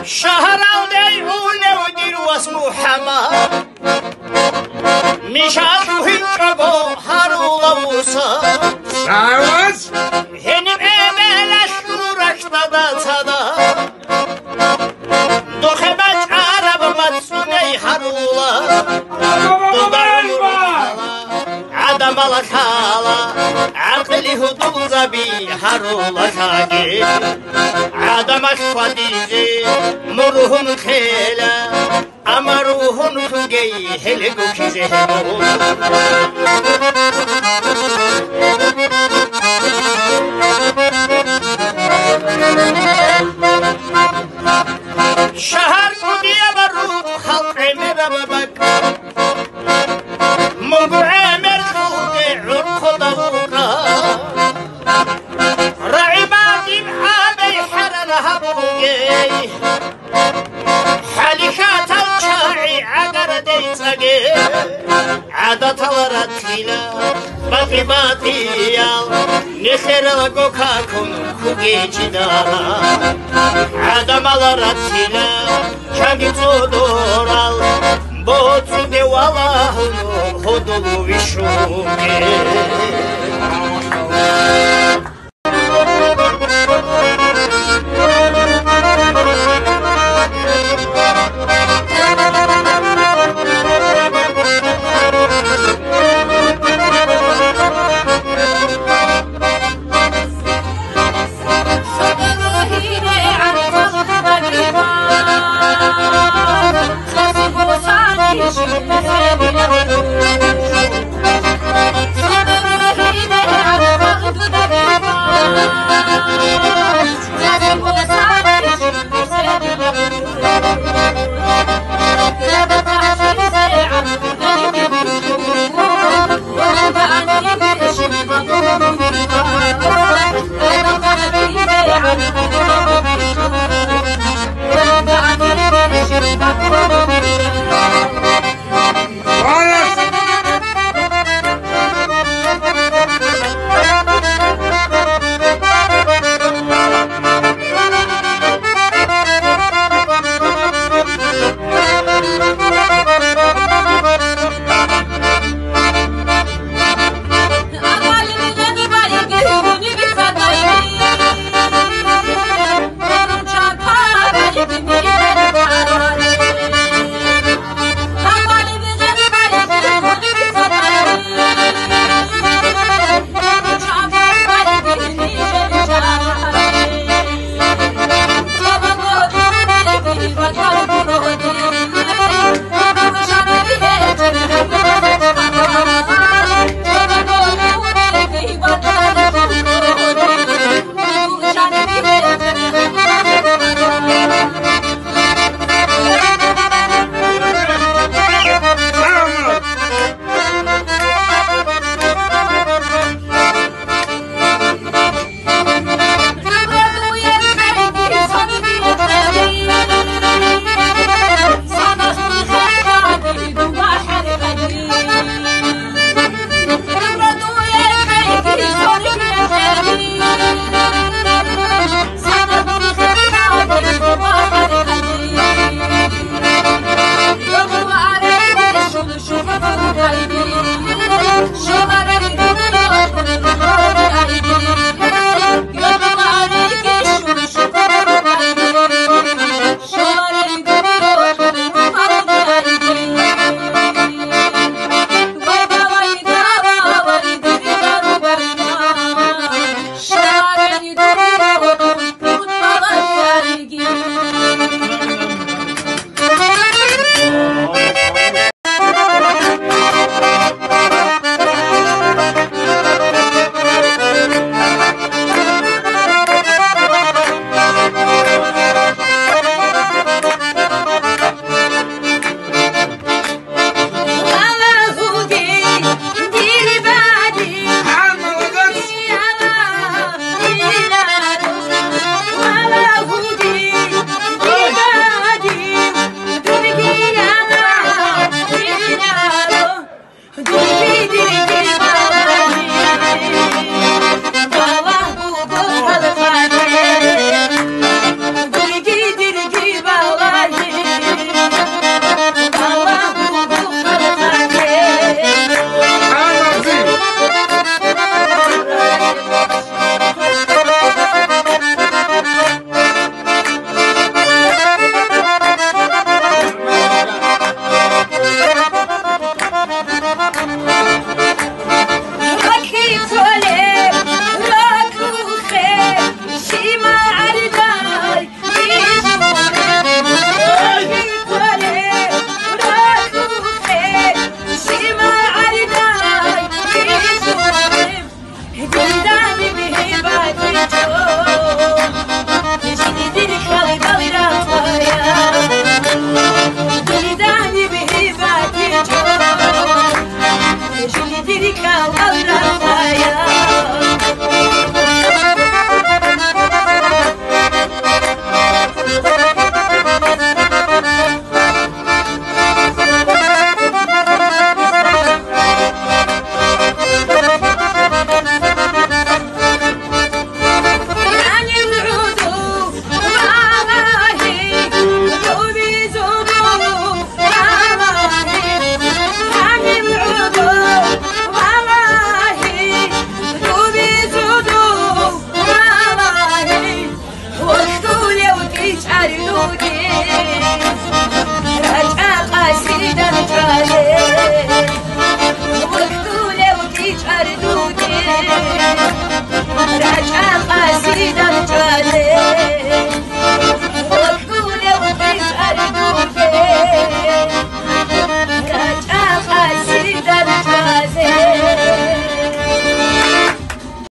شهر ديهون ودير واسمو حما مشاكو هنقبو هارو لوسا ساوز هنم ايميلا شورك تدا تدا دوخبت عرب مدسوني هارولا عدم الخالة عقلي هدو زبي هارولا شاكي عدم الخديجي مروهم خيلا أمروهم خجي هلقو كيزهبو شهر قدية برو خلق مربك مقع مرخوك عرق ضوقا رعبات محابي حرنها بوكي حالكات الشاعي عقر ديتاقي عادة الرتيلة باقي باطيال نخير لقوكاكم كوكي جدارا عدم الرتيلة شاقي تودورال بوتو دي والله هدو بشوكي صدر هنا دیدن جاده